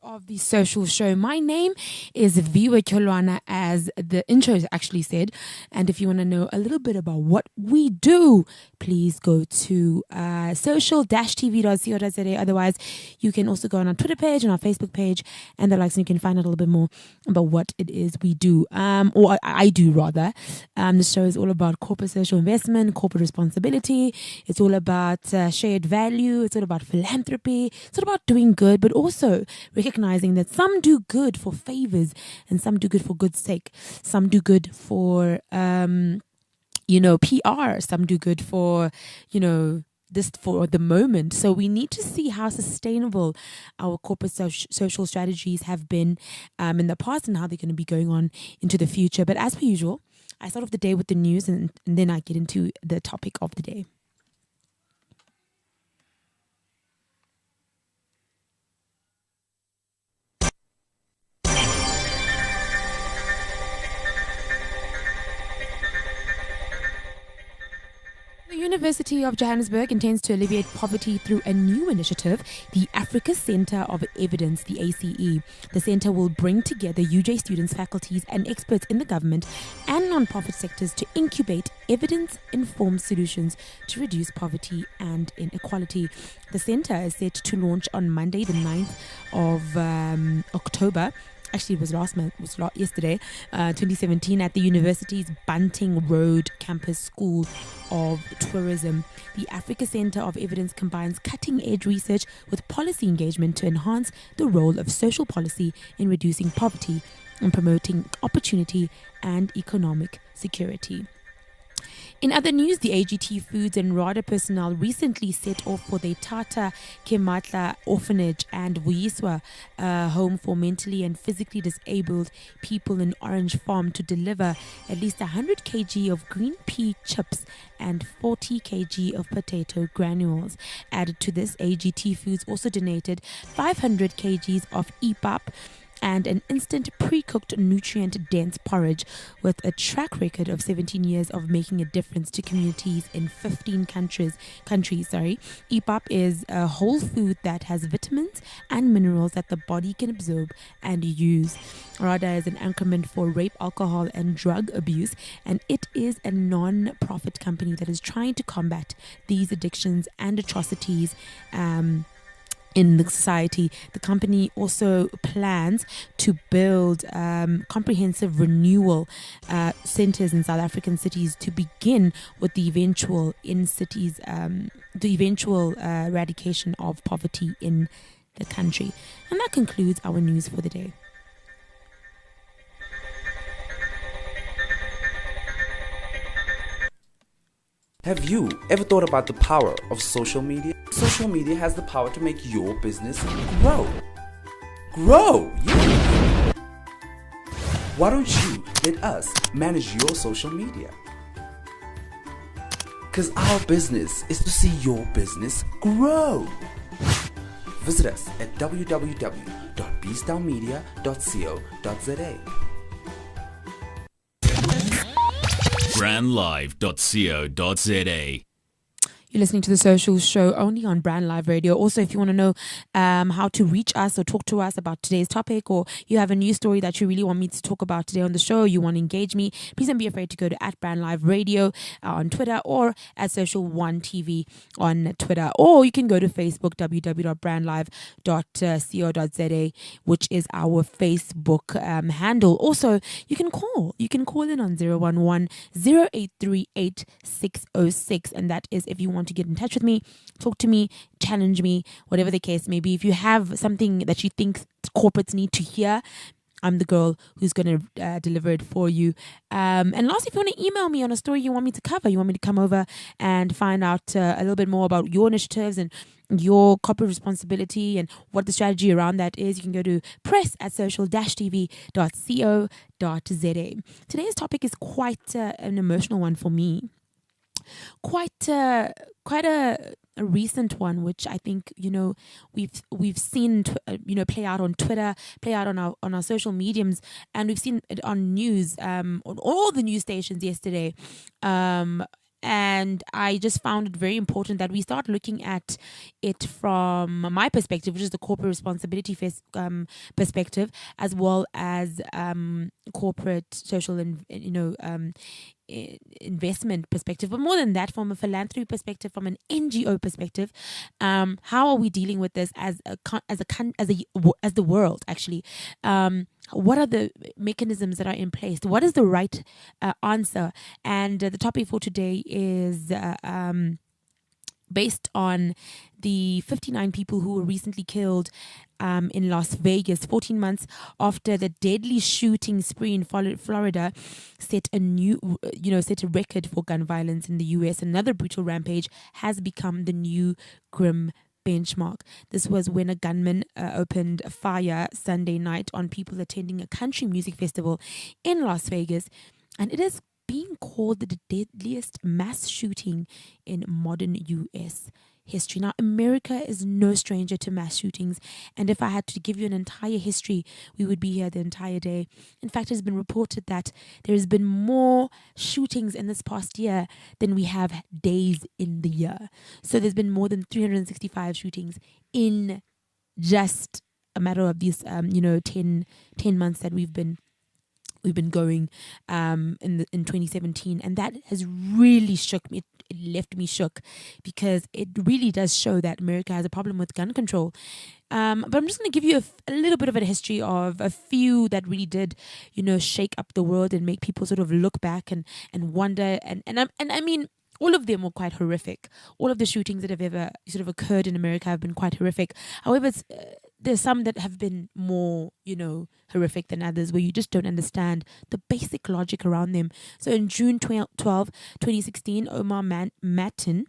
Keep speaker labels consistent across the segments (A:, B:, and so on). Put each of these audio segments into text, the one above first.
A: Of the social show. My name is Viwa Kyolwana, as the intro actually said. And if you want to know a little bit about what we do, please go to social-tv.co.za. Otherwise, you can also go on our Twitter page and our Facebook page and the likes, and you can find out a little bit more about what it is we do, or I do rather. The show is all about corporate social investment, corporate responsibility. It's all about shared value. It's all about philanthropy. It's all about doing good, but also recognizing that some do good for favors and some do good for good sake. Some do good for, PR. Some do good for, this for the moment. So we need to see how sustainable our corporate social strategies have been in the past and how they're going to be going on into the future. But as per usual, I start off the day with the news and then I get into the topic of the day. The University of Johannesburg intends to alleviate poverty through a new initiative, the Africa Centre of Evidence, the ACE. The centre will bring together UJ students, faculties and experts in the government and non-profit sectors to incubate evidence-informed solutions to reduce poverty and inequality. The centre is set to launch on Monday, the 9th of October. Actually, it was yesterday, 2017, at the university's Bunting Road Campus School of Tourism. The Africa Centre of Evidence combines cutting-edge research with policy engagement to enhance the role of social policy in reducing poverty and promoting opportunity and economic security. In other news, the AGT Foods and RADA personnel recently set off for the Tata Kematla Orphanage and Vuyiswa home for mentally and physically disabled people in Orange Farm to deliver at least 100 kg of green pea chips and 40 kg of potato granules. Added to this, AGT Foods also donated 500 kgs of EPUP and an instant pre-cooked nutrient-dense porridge with a track record of 17 years of making a difference to communities in 15 countries. EPUP is a whole food that has vitamins and minerals that the body can absorb and use. RADA is an acronym for Rape, Alcohol and Drug Abuse, and it is a non-profit company that is trying to combat these addictions and atrocities in the society. The company also plans to build comprehensive renewal centers in South African cities to begin with the eventual eradication of poverty in the country. And that concludes our news for the day.
B: Have you ever thought about the power of social media? Social media has the power to make your business grow. Yeah. Why don't you let us manage your social media? Because our business is to see your business grow. Visit us at www.bstownmedia.co.za.
C: brandlive.co.za.
A: You're listening to The Social Show only on Brand Live Radio. Also, if you want to know how to reach us or talk to us about today's topic, or you have a news story that you really want me to talk about today on the show, you want to engage me, please don't be afraid to go to @Brand Live Radio on Twitter, or at Social One TV on Twitter, or you can go to Facebook, www.brandlive.co.za, which is our Facebook handle. Also, you can call in on 011-0838-606, and that is if you want to get in touch with me, talk to me, challenge me, whatever the case may be. If you have something that you think corporates need to hear, I'm the girl who's going to deliver it for you. And lastly, if you want to email me on a story you want me to cover, you want me to come over and find out a little bit more about your initiatives and your corporate responsibility and what the strategy around that is, you can go to press@social-tv.co.za. Today's topic is quite an emotional one for me. Quite a recent one, which I think we've seen play out on Twitter, play out on our social mediums, and we've seen it on news, on all the news stations yesterday. And I just found it very important that we start looking at it from my perspective, which is the corporate responsibility perspective, as well as corporate social and investment perspective, but more than that, from a philanthropy perspective, from an NGO perspective. How are we dealing with this as the world, actually? What are the mechanisms that are in place? What is the right answer? And the topic for today is based on the 59 people who were recently killed in Las Vegas, 14 months after the deadly shooting spree in Florida set a record for gun violence in the US. Another brutal rampage has become the new grim benchmark. This was when a gunman opened fire Sunday night on people attending a country music festival in Las Vegas, and it is being called the deadliest mass shooting in modern US history. Now, America is no stranger to mass shootings, and if I had to give you an entire history, we would be here the entire day. In fact, it has been reported that there has been more shootings in this past year than we have days in the year. So there's been more than 365 shootings in just a matter of these 10 months that we've been going in 2017, and that has really shook me. It left me shook, because it really does show that America has a problem with gun control. But I'm just going to give you a little bit of a history of a few that really did, shake up the world and make people sort of look back and wonder. And I mean, all of them were quite horrific. All of the shootings that have ever sort of occurred in America have been quite horrific. However, there's some that have been more, horrific than others, where you just don't understand the basic logic around them. So in June 12, 2016, Omar Matin,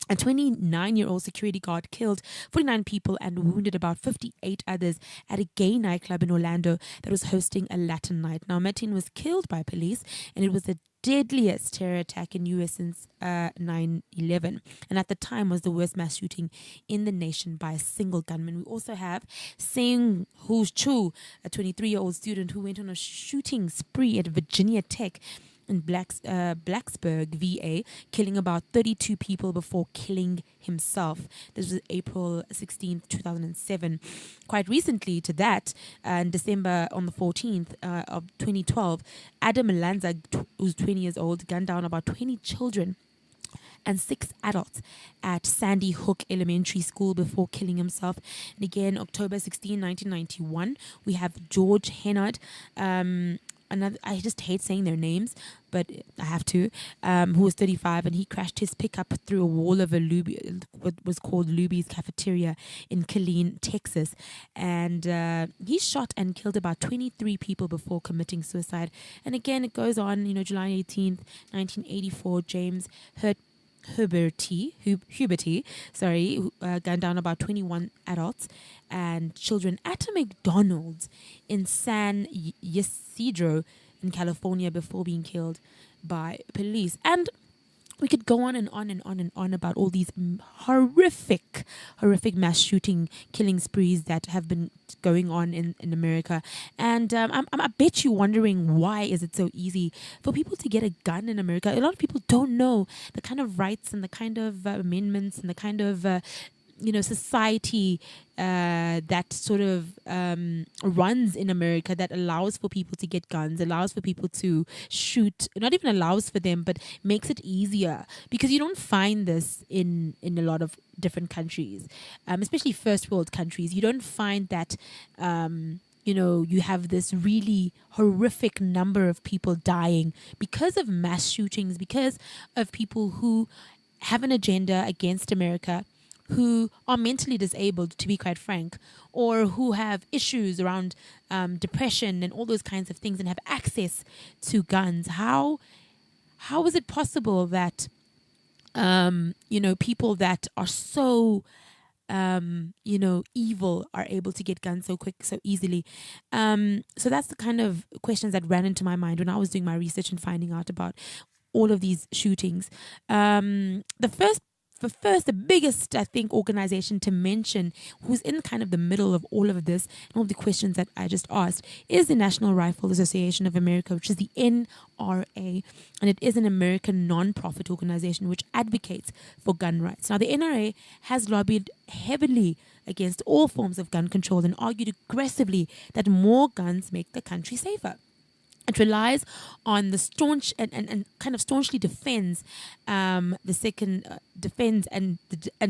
A: a 29-year-old security guard, killed 49 people and wounded about 58 others at a gay nightclub in Orlando that was hosting a Latin night. Now, Matin was killed by police, and it was the deadliest terror attack in US since 9/11, and at the time was the worst mass shooting in the nation by a single gunman. We also have Seng Hoo Chu, a 23-year-old student who went on a shooting spree at Virginia Tech in Blacksburg, VA, killing about 32 people before killing himself. This was April 16th, 2007. Quite recently to that, in December on the 14th of 2012, Adam Lanza, who's 20 years old, gunned down about 20 children and 6 adults at Sandy Hook Elementary School before killing himself. And again, October 16, 1991, we have George Hennard, I just hate saying their names, but I have to, who was 35, and he crashed his pickup through a wall of what was called Luby's Cafeteria in Killeen, Texas. And he shot and killed about 23 people before committing suicide. And again, it goes on, July 18th, 1984, James Huberty, gunned down about 21 adults and children at a McDonald's in San Ysidro in California before being killed by police. And we could go on and on and on and on about all these horrific mass shooting, killing sprees that have been going on in America. And I bet you wondering, why is it so easy for people to get a gun in America? A lot of people don't know the kind of rights and the kind of amendments and the kind of society that sort of runs in America, that allows for people to get guns, allows for people to shoot, not even allows for them, but makes it easier, because you don't find this in a lot of different countries, especially first world countries. You don't find that you have this really horrific number of people dying because of mass shootings, because of people who have an agenda against America, who are mentally disabled, to be quite frank, or who have issues around depression and all those kinds of things, and have access to guns. How is it possible that people that are so evil are able to get guns so quick, so easily? So that's the kind of questions that ran into my mind when I was doing my research and finding out about all of these shootings. The first the biggest, I think, organization to mention who's in kind of the middle of all of this and all the questions that I just asked is the National Rifle Association of America, which is the NRA. And it is an American non-profit organization which advocates for gun rights. Now, the NRA has lobbied heavily against all forms of gun control and argued aggressively that more guns make the country safer. It relies on the staunch and kind of staunchly defends defends and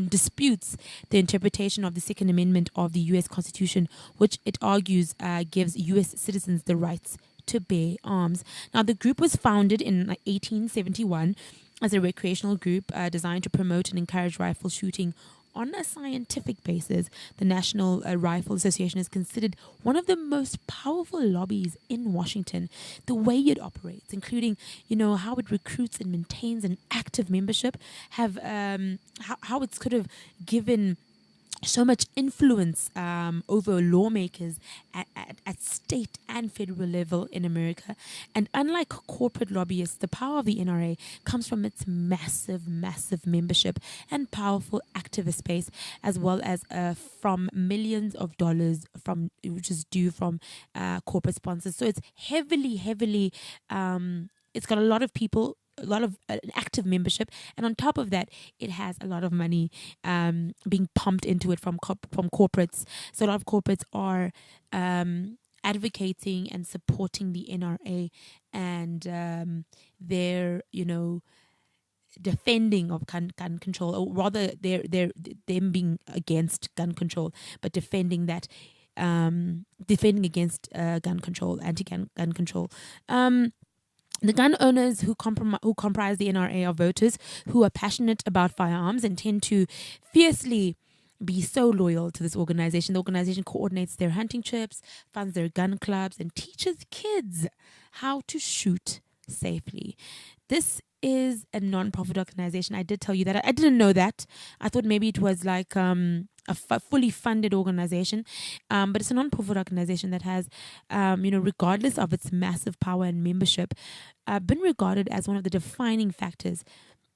A: disputes the interpretation of the Second Amendment of the U.S. Constitution, which it argues gives U.S. citizens the rights to bear arms. Now, the group was founded in 1871 as a recreational group designed to promote and encourage rifle shooting on a scientific basis. The National Rifle Association is considered one of the most powerful lobbies in Washington. The way it operates, including, how it recruits and maintains an active membership, have how it's sort of given so much influence over lawmakers at state and federal level in America. And unlike corporate lobbyists, the power of the NRA comes from its massive, massive membership and powerful activist base, as well as from millions of dollars which is due from corporate sponsors. So it's heavily, it's got a lot of people, a lot of active membership, and on top of that, it has a lot of money being pumped into it from corporates. So a lot of corporates are advocating and supporting the NRA, and they're defending of gun control, or rather, them being against gun control, but defending that. Defending against gun control, anti-gun control. The gun owners who comprise the NRA are voters who are passionate about firearms and tend to fiercely be so loyal to this organization. The organization coordinates their hunting trips, funds their gun clubs, and teaches kids how to shoot safely. This is a non-profit organization. I did tell you that. I didn't know that. I thought maybe it was like a fully funded organization, but it's a non-profit organization that has, regardless of its massive power and membership, been regarded as one of the defining factors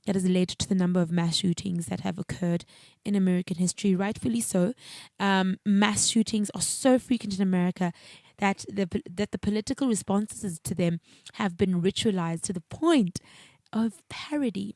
A: that has led to the number of mass shootings that have occurred in American history. Rightfully so. Mass shootings are so frequent in America that the political responses to them have been ritualized to the point of parody.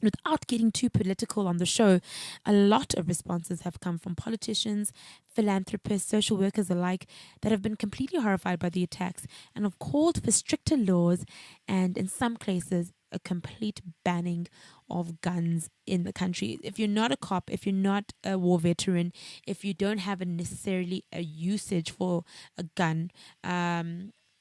A: Without getting too political on the show, a lot of responses have come from politicians, philanthropists, social workers alike that have been completely horrified by the attacks and have called for stricter laws and, in some cases, a complete banning of guns in the country. If you're not a cop, if you're not a war veteran, if you don't have necessarily a usage for a gun,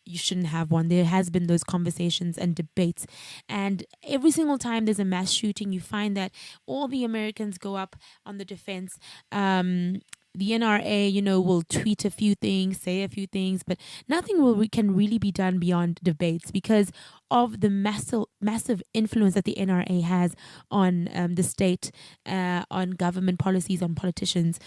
A: you shouldn't have one. There has been those conversations and debates, and every single time there's a mass shooting, you find that all the Americans go up on the defense. The NRA, will tweet a few things, say a few things, but nothing can really be done beyond debates because of the massive influence that the NRA has on the state, on government policies, on politicians.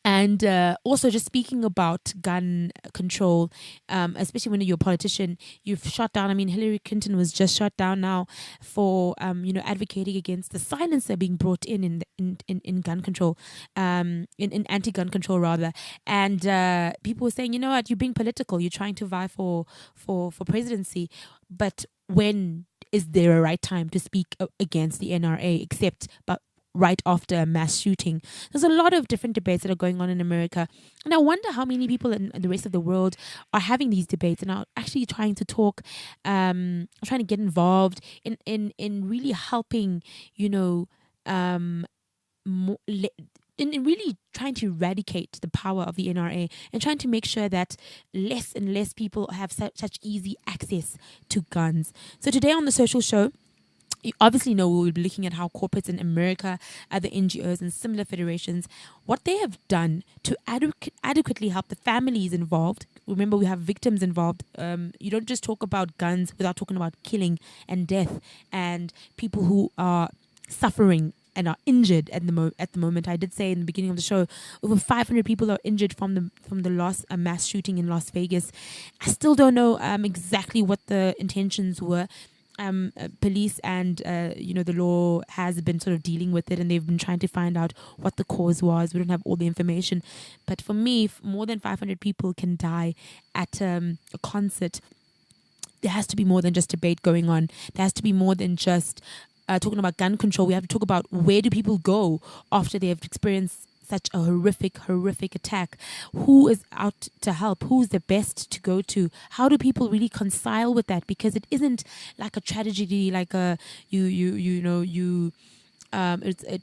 A: And also, just speaking about gun control, especially when you're a politician, you've shot down. I mean, Hillary Clinton was just shot down now for advocating against the silencer being brought in gun control, in anti-gun control rather. And people were saying, you know what, you're being political. You're trying to vie for presidency, but when is there a right time to speak against the NRA except right after a mass shooting? There's a lot of different debates that are going on in America, and I wonder how many people in the rest of the world are having these debates and are actually trying to talk, trying to get involved in really helping, in really trying to eradicate the power of the NRA and trying to make sure that less and less people have such easy access to guns. So today on The Social Show, you obviously know we'll be looking at how corporates in America, other NGOs and similar federations, what they have done to adequately help the families involved. Remember, we have victims involved. You don't just talk about guns without talking about killing and death and people who are suffering and are injured at the moment. I did say in the beginning of the show, over 500 people are injured from the last mass shooting in Las Vegas. I still don't know exactly what the intentions were. police and the law has been sort of dealing with it, and they've been trying to find out what the cause was. We don't have all the information, but for me, if more than 500 people can die at a concert, there has to be more than just debate going on. There has to be more than just talking about gun control. We have to talk about where do people go after they have experienced such a horrific attack. Who is out to help? Who's the best to go to? How do people really reconcile with that? Because it isn't like a tragedy, like a it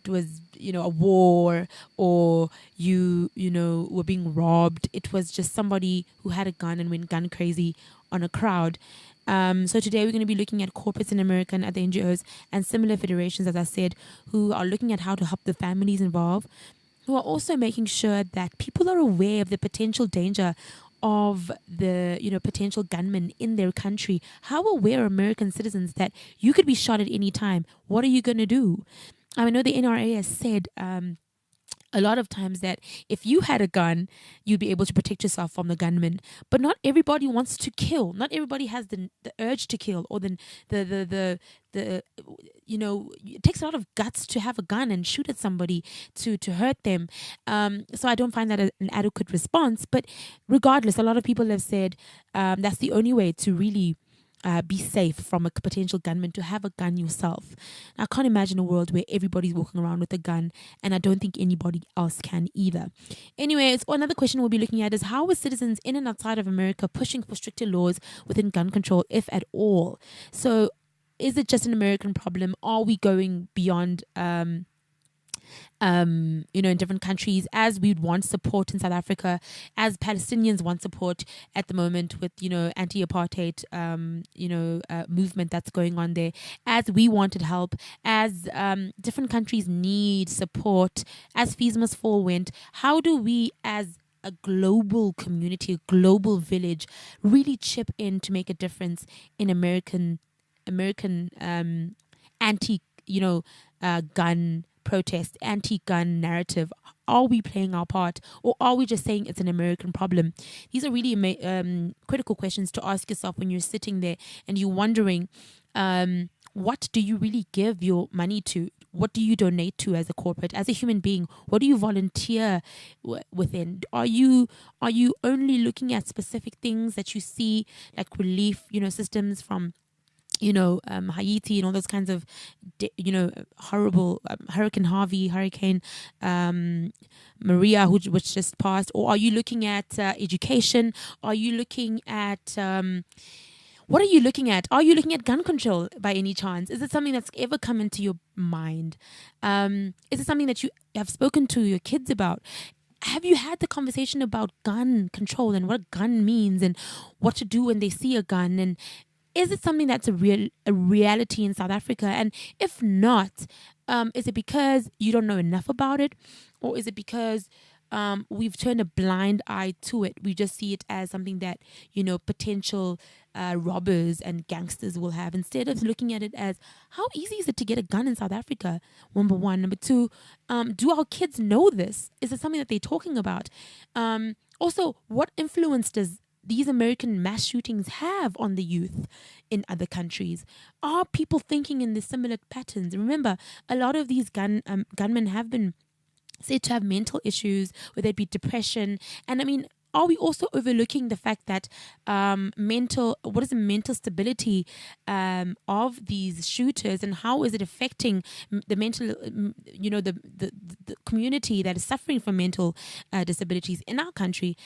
A: was a war, or were being robbed. It was just somebody who had a gun and went gun crazy on a crowd. So today we're going to be looking at corporates in America and other NGOs and similar federations, as I said, who are looking at how to help the families involved, who are also making sure that people are aware of the potential danger of the potential gunmen in their country. How aware are American citizens that you could be shot at any time? What are you going to do? I know the NRA has said a lot of times that if you had a gun, you'd be able to protect yourself from the gunman. But not everybody wants to kill. Not everybody has the urge to kill, or the it takes a lot of guts to have a gun and shoot at somebody to hurt them. So I don't find that an adequate response. But regardless, a lot of people have said that's the only way to really be safe from a potential gunman, to have a gun yourself. I can't imagine a world where everybody's walking around with a gun, and I don't think anybody else can either. Anyways, another question we'll be looking at is, how are citizens in and outside of America pushing for stricter laws within gun control, if at all? So is it just an American problem? Are we going beyond in different countries, as we'd want support in South Africa, as Palestinians want support at the moment with, anti-apartheid, movement that's going on there, as we wanted help, as different countries need support, as Fees Must Fall went. How do we, as a global community, a global village, really chip in to make a difference in American anti, gun protest, anti-gun narrative? Are we playing our part, or are we just saying it's an American problem? These are really critical questions to ask yourself when you're sitting there and you're wondering, what do you really give your money to? What do you donate to as a corporate, as a human being? What do you volunteer within? Are you only looking at specific things that you see, like relief, systems from Haiti and all those kinds of, horrible Hurricane Harvey, Hurricane Maria, which just passed? Or are you looking at education? Are you looking at what are you looking at? Are you looking at gun control by any chance? Is it something that's ever come into your mind? Is it something that you have spoken to your kids about? Have you had the conversation about gun control and what a gun means and what to do when they see a gun? And is it something that's a reality in South Africa? And if not, is it because you don't know enough about it? Or is it because we've turned a blind eye to it? We just see it as something that, potential robbers and gangsters will have, instead of looking at it as, how easy is it to get a gun in South Africa? Number one. Number two, do our kids know this? Is it something that they're talking about? Also, what influence does these American mass shootings have on the youth in other countries? Are people thinking in the similar patterns? Remember, a lot of these gunmen have been said to have mental issues, whether it be depression. And are we also overlooking the fact that what is the mental stability of these shooters, and how is it affecting the mental, the community that is suffering from mental disabilities in our country?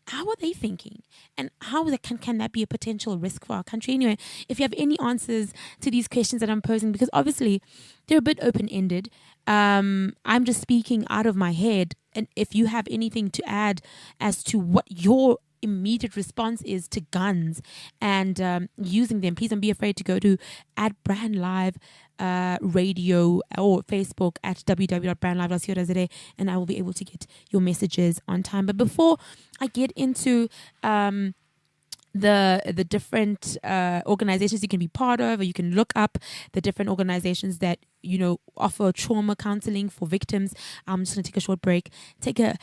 A: How are they thinking? And how can that be a potential risk for our country? Anyway, if you have any answers to these questions that I'm posing, because obviously they're a bit open-ended, I'm just speaking out of my head. And if you have anything to add as to what your immediate response is to guns and using them, please don't be afraid to go to @BrandLive radio or Facebook at www.brandlive.co.za, and I will be able to get your messages on time. But before I get into the different organizations you can be part of, or you can look up the different organizations that offer trauma counseling for victims, I'm just going to take a short break, take a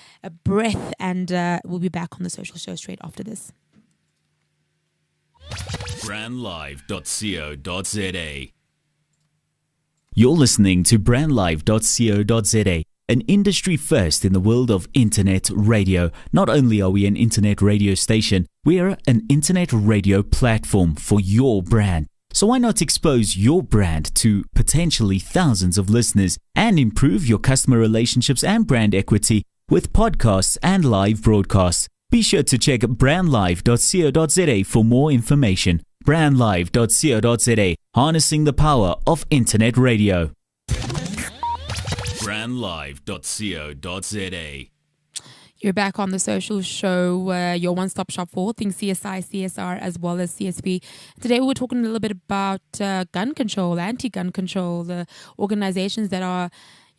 A: breath, and we'll be back on the Social Show straight after this.
C: brandlive.co.za. You're listening to brandlive.co.za, an industry first in the world of internet radio. Not only are we an internet radio station, we are an internet radio platform for your brand. So why not expose your brand to potentially thousands of listeners and improve your customer relationships and brand equity with podcasts and live broadcasts? Be sure to check brandlive.co.za for more information. brandlive.co.za, harnessing the power of internet radio. brandlive.co.za.
A: You're back on The Social Show, your one-stop shop for all things CSI, CSR, as well as CSP. Today we're talking a little bit about gun control, anti-gun control, the organizations that are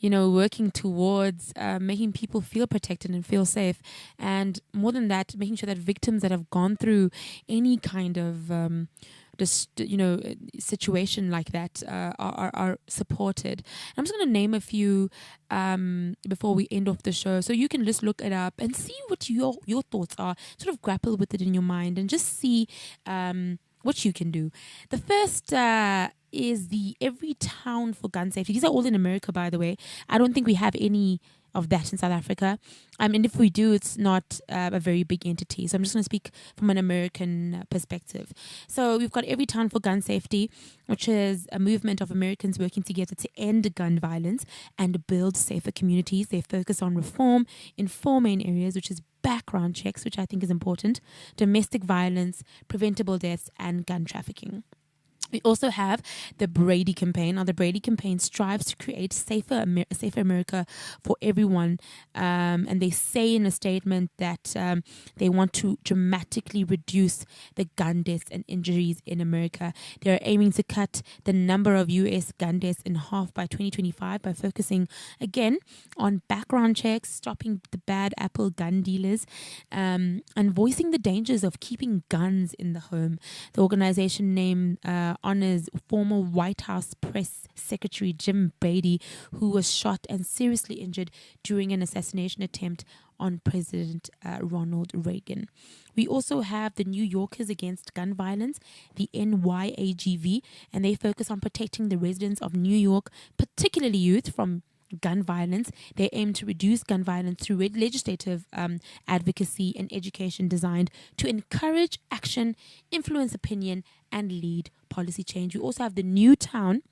A: working towards making people feel protected and feel safe. And more than that, making sure that victims that have gone through any kind of situation like that are supported. And I'm just going to name a few before we end off the show, so you can just look it up and see what your thoughts are. Sort of grapple with it in your mind and just see what you can do. The first is the Every Town for Gun Safety. These are all in America, by the way. I don't think we have any of that in South Africa. And if we do, it's not a very big entity. So I'm just going to speak from an American perspective. So we've got Every Town for Gun Safety, which is a movement of Americans working together to end gun violence and build safer communities. They focus on reform in 4 main areas, which is background checks, which I think is important, domestic violence, preventable deaths, and gun trafficking. We also have the Brady campaign. Now, the Brady campaign strives to create a safer America for everyone. And they say in a statement that they want to dramatically reduce the gun deaths and injuries in America. They're aiming to cut the number of U.S. gun deaths in half by 2025 by focusing, again, on background checks, stopping the bad apple gun dealers, and voicing the dangers of keeping guns in the home. The organization name honors former White House Press Secretary Jim Brady, who was shot and seriously injured during an assassination attempt on President Ronald Reagan. We also have the New Yorkers Against Gun Violence, the NYAGV, and they focus on protecting the residents of New York, particularly youth, from gun violence. They aim to reduce gun violence through legislative advocacy and education designed to encourage action, influence opinion, and lead policy change. We also have the Newtown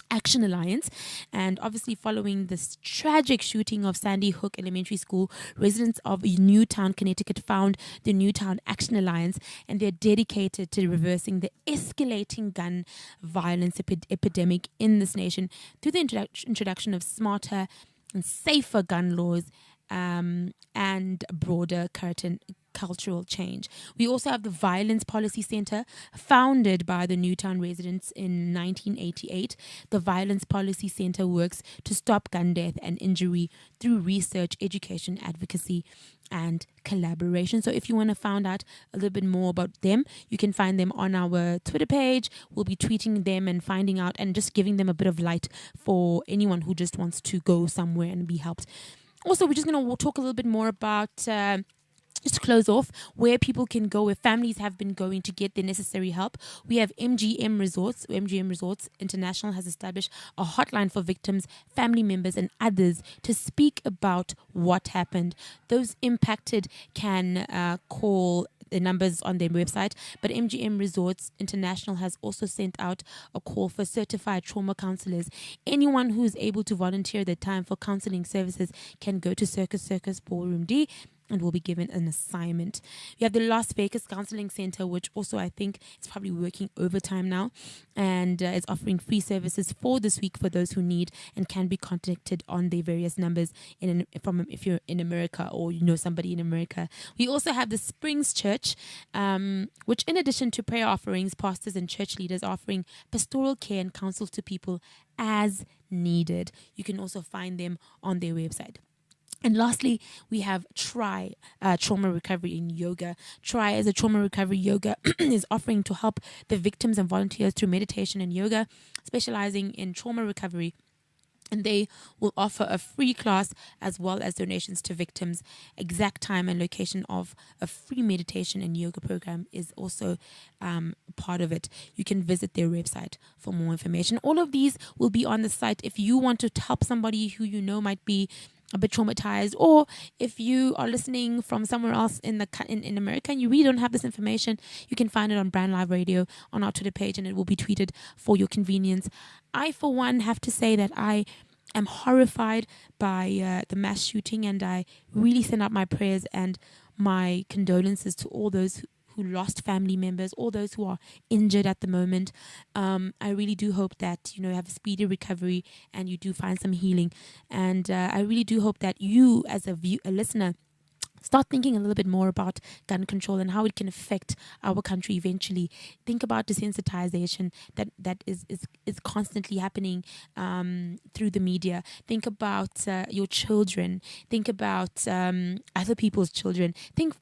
A: Action Alliance, and obviously following this tragic shooting of Sandy Hook Elementary School, residents of Newtown, Connecticut found the Newtown Action Alliance, and they're dedicated to reversing the escalating gun violence epidemic in this nation through the introduction of smarter and safer gun laws and broader cultural change. We also have the Violence Policy Center, founded by the Newtown residents in 1988. The Violence Policy Center works to stop gun death and injury through research, education, advocacy, and collaboration. So if you want to find out a little bit more about them, you can find them on our Twitter page. We'll be tweeting them and finding out and just giving them a bit of light for anyone who just wants to go somewhere and be helped. Also, we're just going to talk a little bit more about just to close off, where people can go, where families have been going to get the necessary help. We have MGM Resorts. MGM Resorts International has established a hotline for victims, family members, and others to speak about what happened. Those impacted can call the numbers on their website, but MGM Resorts International has also sent out a call for certified trauma counselors. Anyone who is able to volunteer their time for counseling services can go to Circus Ballroom D and will be given an assignment. We have the Las Vegas Counseling Center, which also I think is probably working overtime now, and is offering free services for this week for those who need, and can be contacted on their various numbers if you're in America or you know somebody in America. We also have the Springs Church, which in addition to prayer offerings, pastors and church leaders offering pastoral care and counsel to people as needed. You can also find them on their website. And lastly, we have Try Trauma Recovery in Yoga. Try as a trauma recovery yoga is offering to help the victims and volunteers through meditation and yoga, specializing in trauma recovery And they will offer a free class as well as donations to victims. Exact time and location of a free meditation and yoga program is also part of it. You can visit their website for more information. All of these will be on the site. If you want to help somebody who you know might be a bit traumatized, or if you are listening from somewhere else in America and you really don't have this information, you can find it on Brand Live Radio on our Twitter page, and it will be tweeted for your convenience. I, for one, have to say that I am horrified by the mass shooting, and I really send out my prayers and my condolences to all those who lost family members, all those who are injured at the moment. I really do hope that you have a speedy recovery and you do find some healing. And I really do hope that you, as a listener, start thinking a little bit more about gun control and how it can affect our country eventually. Think about desensitization that is constantly happening through the media. Think about your children. Think about other people's children. Think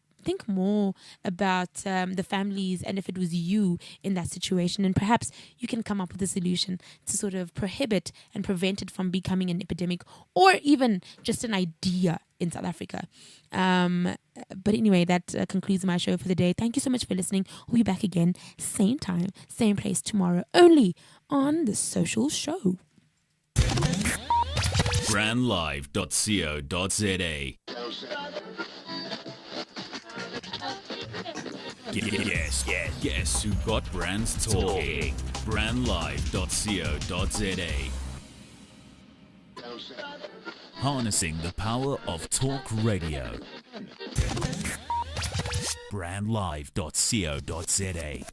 A: more about the families, and if it was you in that situation, and perhaps you can come up with a solution to sort of prohibit and prevent it from becoming an epidemic, or even just an idea in South Africa. But anyway, that concludes my show for the day. Thank you so much for listening. We'll be back again, same time, same place tomorrow, only on The Social Show.
C: brandlive.co.za. Guess who got brands talking? brandlive.co.za. Harnessing the power of talk radio. brandlive.co.za.